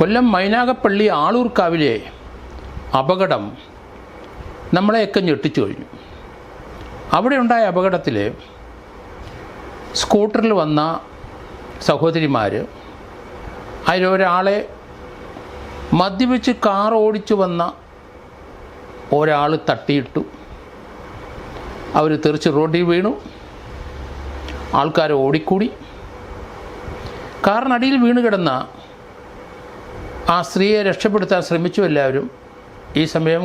കൊല്ലം മൈനാഗപ്പള്ളി ആളൂർക്കാവിലെ അപകടം നമ്മളെയൊക്കെ ഞെട്ടിച്ചു കഴിഞ്ഞു. അവിടെ ഉണ്ടായ അപകടത്തിൽ സ്കൂട്ടറിൽ വന്ന സഹോദരിമാർ അതിലൊരാളെ മദ്യപിച്ച് കാർ ഓടിച്ചു വന്ന ഒരാൾ തട്ടിയിട്ടു. അവർ തെറിച്ച് റോഡിൽ വീണു. ആൾക്കാർ ഓടിക്കൂടി. കാറിനടിയിൽ വീണ് കിടന്ന ആ സ്ത്രീയെ രക്ഷപ്പെടുത്താൻ ശ്രമിച്ചു എല്ലാവരും. ഈ സമയം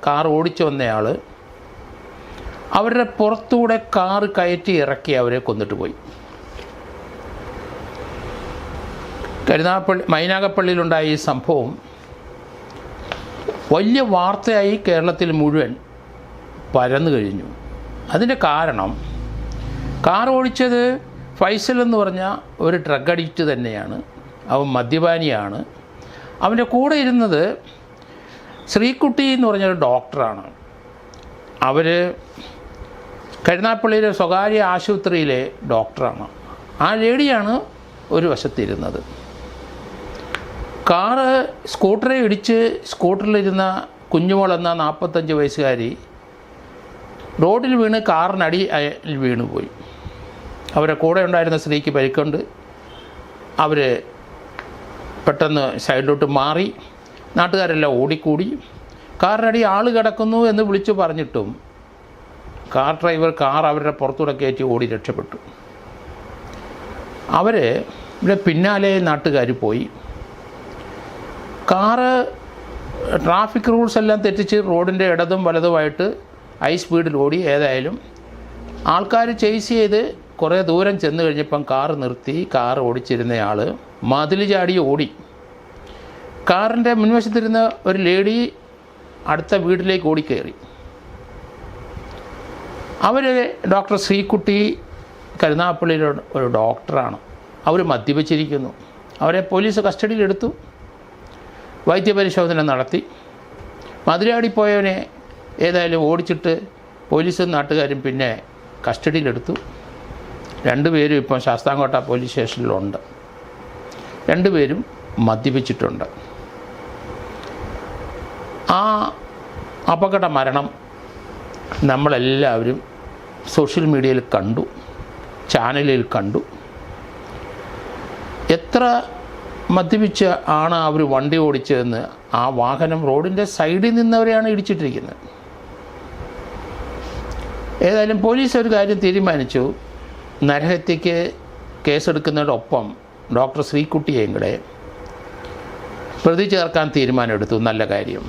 കാർ ഓടിച്ചു വന്നയാൾ അവരുടെ പുറത്തൂടെ കാറ് കയറ്റി ഇറക്കി അവരെ കൊന്നിട്ട് പോയി. മൈനാഗപ്പള്ളിയിലുണ്ടായ ഈ സംഭവം വലിയ വാർത്തയായി കേരളത്തിൽ മുഴുവൻ പരന്നു കഴിഞ്ഞു. അതിൻ്റെ കാരണം കാർ ഓടിച്ചത് ഫൈസൽ എന്ന് പറഞ്ഞ ഒരു ഡ്രഗ് അഡിക്റ്റ് തന്നെയാണ്. അവൻ മദ്യപാനിയാണ്. അവൻ്റെ കൂടെ ഇരുന്നത് ശ്രീകുട്ടി എന്ന് പറഞ്ഞൊരു ഡോക്ടറാണ്. അവർ കരുനാഗപ്പള്ളിയിലെ സ്വകാര്യ ആശുപത്രിയിലെ ഡോക്ടറാണ്. ആ ലേഡിയാണ് ഒരു വശത്തിരുന്നത്. സ്കൂട്ടറെ ഇടിച്ച് സ്കൂട്ടറിലിരുന്ന കുഞ്ഞുമോളെന്ന 45 വയസ്സുകാരി റോഡിൽ വീണ് കാറിനടിയിൽ വീണുപോയി. അവരുടെ കൂടെ ഉണ്ടായിരുന്ന സ്ത്രീക്ക് പരിക്കുണ്ട്. അവർ പെട്ടെന്ന് സൈഡിലോട്ട് മാറി. നാട്ടുകാരെല്ലാം ഓടിക്കൂടി. കാറിനടി ആൾ കിടക്കുന്നു എന്ന് വിളിച്ചു പറഞ്ഞിട്ടും കാർ ഡ്രൈവർ കാർ അവരുടെ പുറത്തൂടെ കയറ്റി ഓടി രക്ഷപ്പെട്ടു. ഇവിടെ പിന്നാലെ നാട്ടുകാർ പോയി. കാറ് ട്രാഫിക് റൂൾസ് എല്ലാം തെറ്റിച്ച് റോഡിൻ്റെ ഇടതും വലതുമായിട്ട് ഹൈ സ്പീഡിൽ ഓടി. ഏതായാലും ആൾക്കാർ ചേസ് ചെയ്ത് കുറേ ദൂരം ചെന്ന് കഴിഞ്ഞപ്പം കാറ് നിർത്തി. കാർ ഓടിച്ചിരുന്നയാൾ മതിൽ ചാടി ഓടി. കാറിൻ്റെ മുൻവശത്തിരുന്ന ഒരു ലേഡി അടുത്ത വീട്ടിലേക്ക് ഓടിക്കയറി. അവർ ഡോക്ടർ ശ്രീകുട്ടി കരുനാഗപ്പള്ളിയിലെ ഒരു ഡോക്ടറാണ്. അവർ മദ്യപിച്ചിരിക്കുന്നു. അവരെ പോലീസ് കസ്റ്റഡിയിലെടുത്തു. വൈദ്യപരിശോധന നടത്തി. മതിലാടിപ്പോയവനെ ഏതായാലും ഓടിച്ചിട്ട് പോലീസും നാട്ടുകാരും പിന്നെ കസ്റ്റഡിയിലെടുത്തു. 2 പേരും ഇപ്പം ശാസ്താംകോട്ട പോലീസ് സ്റ്റേഷനിലുണ്ട്. 2 പേരും മദ്യപിച്ചിട്ടുണ്ട്. ആ അപകട മരണം നമ്മളെല്ലാവരും സോഷ്യൽ മീഡിയയിൽ കണ്ടു, ചാനലിൽ കണ്ടു. എത്ര മദ്യപിച്ച് ആണ് അവർ വണ്ടി ഓടിച്ചതെന്ന്. ആ വാഹനം റോഡിൻ്റെ സൈഡിൽ നിന്നവരെയാണ് ഇടിച്ചിട്ടിരിക്കുന്നത്. ഏതായാലും പോലീസ് ഒരു കാര്യം തീരുമാനിച്ചു. നരഹത്യയ്ക്ക് കേസെടുക്കുന്നതിനോടൊപ്പം ഡോക്ടർ ശ്രീകുട്ടിയെയും കൂടെ പ്രതി ചേർക്കാൻ തീരുമാനമെടുത്തു. നല്ല കാര്യം.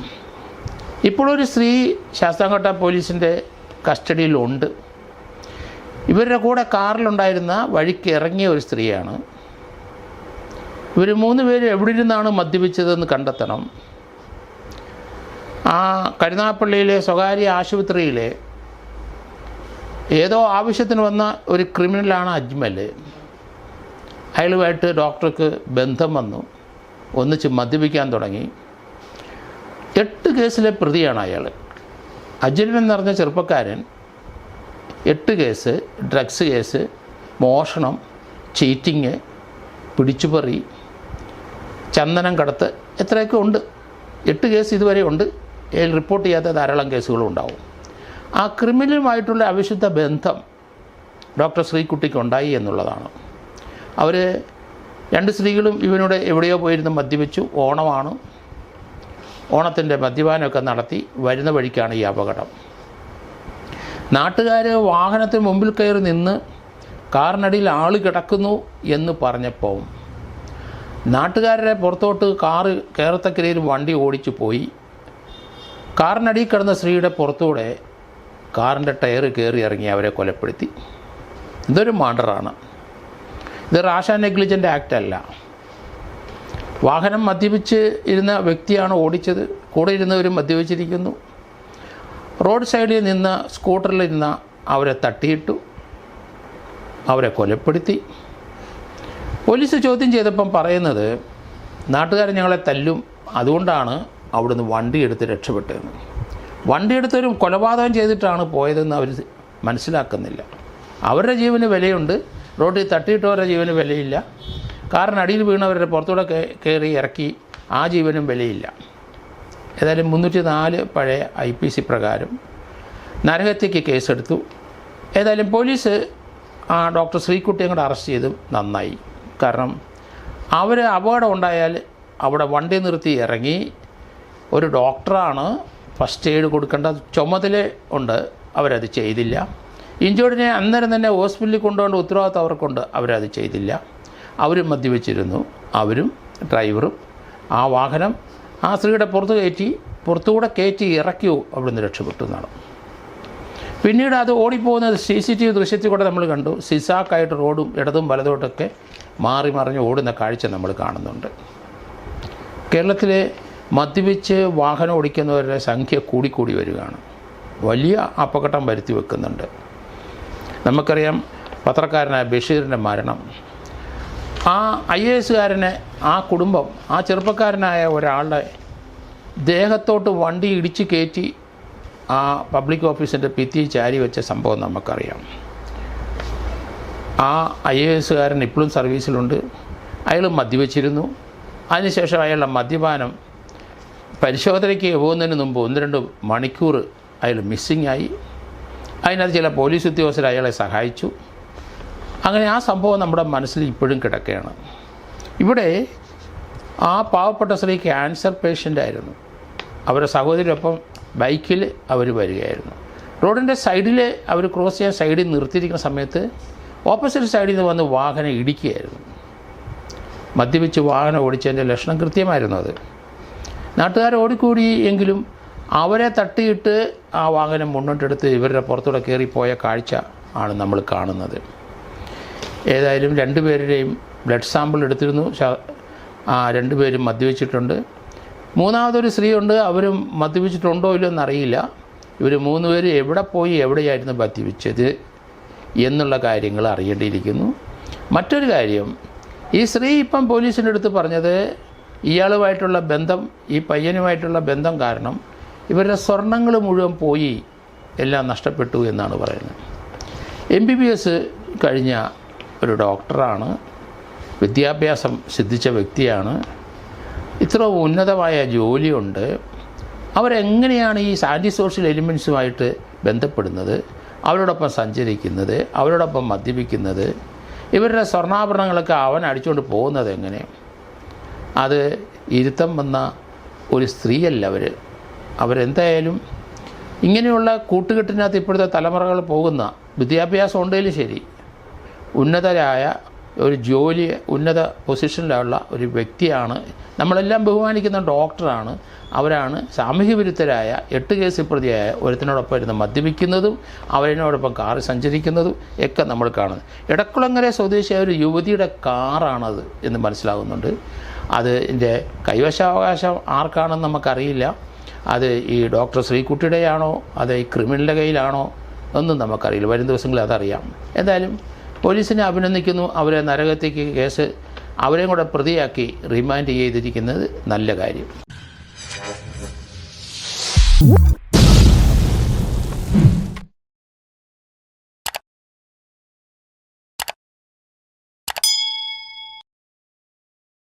ഇപ്പോഴൊരു സ്ത്രീ ശാസ്താംകോട്ട പോലീസിൻ്റെ കസ്റ്റഡിയിലുണ്ട്. ഇവരുടെ കൂടെ കാറിലുണ്ടായിരുന്ന വഴിക്ക് ഇറങ്ങിയ ഒരു സ്ത്രീയാണ്. ഇവർ 3 പേര് എവിടെ ഇരുന്നാണ് മദ്യപിച്ചതെന്ന് കണ്ടെത്തണം. ആ കരുനാഗപ്പള്ളിയിലെ സ്വകാര്യ ആശുപത്രിയിലെ ഏതോ ആവശ്യത്തിന് വന്ന ഒരു ക്രിമിനലാണ് അജ്മൽ. അയാളുമായിട്ട് ഡോക്ടർക്ക് ബന്ധം വന്നു. ഒന്നിച്ച് മദ്യപിക്കാൻ തുടങ്ങി. 8 കേസിലെ പ്രതിയാണ് അയാൾ. അജ്മൽ എന്ന് പറഞ്ഞ ചെറുപ്പക്കാരൻ 8 കേസ്, ഡ്രഗ്സ് കേസ്, മോഷണം, ചീറ്റിങ്, പിടിച്ചുപറി, ചന്ദനം കടത്ത്, എത്രയൊക്കെ ഉണ്ട്. 8 കേസ് ഇതുവരെ ഉണ്ട്. റിപ്പോർട്ട് ചെയ്യാത്ത ധാരാളം കേസുകളും ഉണ്ടാവും. ആ ക്രിമിനലുമായിട്ടുള്ള അവിശുദ്ധ ബന്ധം ഡോക്ടർ ശ്രീകുട്ടിക്ക് ഉണ്ടായി എന്നുള്ളതാണ്. അവർ 2 സ്ത്രീകളും ഇവനോട് എവിടെയോ പോയിരുന്ന് മദ്യപിച്ചു. ഓണമാണ്. ഓണത്തിൻ്റെ മദ്യപാനമൊക്കെ നടത്തി വരുന്ന വഴിക്കാണ് ഈ അപകടം. നാട്ടുകാർ വാഹനത്തിന് മുമ്പിൽ കയറി നിന്ന് കാറിനടിയിൽ ആൾ കിടക്കുന്നു എന്ന് പറഞ്ഞപ്പോൾ നാട്ടുകാരുടെ പുറത്തോട്ട് കാറ് കയറത്തക്കരയിൽ വണ്ടി ഓടിച്ചു പോയി. കാറിനടിയിൽ കിടന്ന സ്ത്രീയുടെ പുറത്തൂടെ കാറിൻ്റെ ടയർ കയറി ഇറങ്ങി അവരെ കൊലപ്പെടുത്തി. ഇതൊരു മർഡറാണ്. ഇത് റാഷ് ആൻഡ് നെഗ്ലിജൻ്റ് ആക്ട് അല്ല. വാഹനം മദ്യപിച്ച് ഇരുന്ന വ്യക്തിയാണ് ഓടിച്ചത്. കൂടെ ഇരുന്നവരും മദ്യപിച്ചിരിക്കുന്നു. റോഡ് സൈഡിൽ നിന്ന് സ്കൂട്ടറിലിരുന്ന അവരെ തട്ടിയിട്ടു. അവരെ കൊലപ്പെടുത്തി. പോലീസ് ചോദ്യം ചെയ്തപ്പം പറയുന്നത് നാട്ടുകാർ ഞങ്ങളെ തല്ലും, അതുകൊണ്ടാണ് അവിടുന്ന് വണ്ടിയെടുത്ത് രക്ഷപ്പെട്ടതെന്ന്. വണ്ടിയെടുത്തൊരു കൊലപാതകം ചെയ്തിട്ടാണ് പോയതെന്ന് അവർ മനസ്സിലാക്കുന്നില്ല. അവരുടെ ജീവന് വിലയുണ്ട്. റോഡിൽ തട്ടിയിട്ടവരുടെ ജീവന് വിലയില്ല. കാറിനടിയിൽ വീണവരുടെ പുറത്തൂടെ കയറി ഇറക്കി ആ ജീവനും വിലയില്ല. ഏതായാലും 304 പഴയ IPC പ്രകാരം നരഹത്യയ്ക്ക് കേസെടുത്തു. ഏതായാലും പോലീസ് ആ ഡോക്ടർ ശ്രീകുട്ടിയെ കൂടെ അറസ്റ്റ് ചെയ്തു. നന്നായി. കാരണം അവർ അപകടം ഉണ്ടായാൽ അവിടെ വണ്ടി നിർത്തി ഇറങ്ങി ഒരു ഡോക്ടറാണ് ഫസ്റ്റ് എയ്ഡ് കൊടുക്കേണ്ട ചുമതല ഉണ്ട്, അവരത് ചെയ്തില്ല. ഇഞ്ചോർഡിനെ അന്നേരം തന്നെ ഹോസ്പിറ്റലിൽ കൊണ്ടുപോകേണ്ട ഉത്തരവാദിത്വം അവർക്കുണ്ട്, അവരത് ചെയ്തില്ല. അവരും മദ്യപിച്ചിരുന്നു. അവരും ഡ്രൈവറും ആ വാഹനം ആ സ്ത്രീയുടെ പുറത്തുകൂടെ കയറ്റി ഇറക്കി അവിടുന്ന് രക്ഷപ്പെട്ടു എന്നാണ്. പിന്നീട് അത് ഓടിപ്പോകുന്നത് CCTV ദൃശ്യത്തിൽ കൂടെ നമ്മൾ കണ്ടു. സിസാക്കായിട്ട് റോഡും ഇടതും വലതോട്ടൊക്കെ മാറി മറിഞ്ഞ് ഓടുന്ന കാഴ്ച നമ്മൾ കാണുന്നുണ്ട്. കേരളത്തിലെ മദ്യപിച്ച് വാഹനം ഓടിക്കുന്നവരുടെ സംഖ്യ കൂടിക്കൂടി വരികയാണ്. വലിയ അപകടം വരുത്തി വെക്കുന്നുണ്ട്. നമുക്കറിയാം പത്രക്കാരനായ ബഷീറിൻ്റെ മരണം. ആ IAS-കാരനെ, ആ കുടുംബം, ആ ചെറുപ്പക്കാരനായ ഒരാളുടെ ദേഹത്തോട്ട് വണ്ടി ഇടിച്ച് കയറ്റി ആ പബ്ലിക് ഓഫീസിൻ്റെ ഭിത്തി ചാരി വെച്ച സംഭവം നമുക്കറിയാം. ആ IAS-കാരൻ ഇപ്പോഴും സർവീസിലുണ്ട്. അയാൾ മദ്യപിച്ചിരുന്നു. അതിനുശേഷം അയാളുടെ മദ്യപാനം പരിശോധനയ്ക്ക് പോകുന്നതിന് മുമ്പ് 1-2 മണിക്കൂർ അയാൾ മിസ്സിംഗ് ആയി. അതിനകത്ത് ചില പോലീസ് ഉദ്യോഗസ്ഥർ അയാളെ സഹായിച്ചു. അങ്ങനെ ആ സംഭവം നമ്മുടെ മനസ്സിൽ ഇപ്പോഴും കിടക്കുകയാണ്. ഇവിടെ ആ പാവപ്പെട്ട സ്ത്രീ ക്യാൻസർ പേഷ്യൻ്റായിരുന്നു. അവരുടെ സഹോദരിയൊപ്പം ബൈക്കിൽ അവർ വരികയായിരുന്നു. റോഡിൻ്റെ സൈഡിൽ അവർ ക്രോസ് ചെയ്യാൻ സൈഡിൽ നിർത്തിയിരിക്കുന്ന സമയത്ത് ഓപ്പോസിറ്റ് സൈഡിൽ നിന്ന് വന്ന് വാഹനം ഇടിക്കുകയായിരുന്നു. മദ്യപിച്ച് വാഹനം ഓടിച്ചതിൻ്റെ ലക്ഷണം കൃത്യമായിരുന്നു അത്. നാട്ടുകാർ ഓടിക്കൂടി എങ്കിലും അവരെ തട്ടിയിട്ട് ആ വാഹനം മുന്നോട്ടെടുത്ത് ഇവരുടെ പുറത്തൂടെ കയറിപ്പോയ കാഴ്ച ആണ് നമ്മൾ കാണുന്നത്. ഏതായാലും 2 പേരുടെയും ബ്ലഡ് സാമ്പിൾ എടുത്തിരുന്നു. 2 പേരും മദ്യപിച്ചിട്ടുണ്ട്. 3ാമതൊരു സ്ത്രീയുണ്ട്. അവരും മദ്യപിച്ചിട്ടുണ്ടോ ഇല്ലയോ എന്നറിയില്ല. ഇവർ 3 പേര് എവിടെ പോയി എവിടെയായിരുന്നു മദ്യപിച്ചത് എന്നുള്ള കാര്യങ്ങൾ അറിയേണ്ടിയിരിക്കുന്നു. മറ്റൊരു കാര്യം, ഈ സ്ത്രീ ഇപ്പം പോലീസിൻ്റെ അടുത്ത് പറഞ്ഞത് ഇയാളുമായിട്ടുള്ള ബന്ധം, ഈ പയ്യനുമായിട്ടുള്ള ബന്ധം കാരണം ഇവരുടെ സ്വർണ്ണങ്ങൾ മുഴുവൻ പോയി, എല്ലാം നഷ്ടപ്പെട്ടു എന്നാണ് പറയുന്നത്. MBBS കഴിഞ്ഞ ഒരു ഡോക്ടറാണ്, വിദ്യാഭ്യാസം സിദ്ധിച്ച വ്യക്തിയാണ്, ഇത്ര ഉന്നതമായ ജോലിയുണ്ട്. അവരെങ്ങനെയാണ് ഈ ആൻറ്റി സോഷ്യൽ എലിമെൻസുമായിട്ട് ബന്ധപ്പെടുന്നത്, അവരോടൊപ്പം സഞ്ചരിക്കുന്നത്, അവരോടൊപ്പം മദ്യപിക്കുന്നത്, ഇവരുടെ സ്വർണ്ണാഭരണങ്ങളൊക്കെ അവൻ അടിച്ചുകൊണ്ട് പോകുന്നത് എങ്ങനെ? അത് ഇരുത്തം വന്ന ഒരു സ്ത്രീയല്ല അവരെന്തായാലും ഇങ്ങനെയുള്ള കൂട്ടുകെട്ടിനകത്ത് ഇപ്പോഴത്തെ തലമുറകൾ പോകുന്ന, വിദ്യാഭ്യാസം ഉണ്ടെങ്കിലും ശരി, ഉന്നതരായ ഒരു ജോലി, ഉന്നത പൊസിഷനിലുള്ള ഒരു വ്യക്തിയാണ്, നമ്മളെല്ലാം ബഹുമാനിക്കുന്ന ഡോക്ടറാണ്. അവരാണ് സാമൂഹ്യ വിരുദ്ധരായ 8 കേസിൽ പ്രതിയായ ഒരുത്തിനോടൊപ്പം ഇരുന്ന് മദ്യപിക്കുന്നതും അവരിനോടൊപ്പം കാറ് സഞ്ചരിക്കുന്നതും ഒക്കെ നമ്മൾ കാണുന്നത്. ഇടക്കുളങ്ങര സ്വദേശിയായ ഒരു യുവതിയുടെ കാറാണത് എന്ന് മനസ്സിലാകുന്നുണ്ട്. അതിൻ്റെ കൈവശാവകാശം ആർക്കാണെന്ന് നമുക്കറിയില്ല. അത് ഈ ഡോക്ടർ ശ്രീകുട്ടിയുടെയാണോ അത് ഈ ക്രിമിനലിൻ്റെ കയ്യിലാണോ ഒന്നും നമുക്കറിയില്ല. വരും ദിവസങ്ങളിൽ അതറിയാം. എന്തായാലും പോലീസിനെ അഭിനന്ദിക്കുന്നു. അവരെ നരകത്തേക്ക് കേസ് അവരെയും കൂടെ പ്രതിയാക്കി റിമാൻഡ് ചെയ്തിരിക്കുന്നത് നല്ല കാര്യം.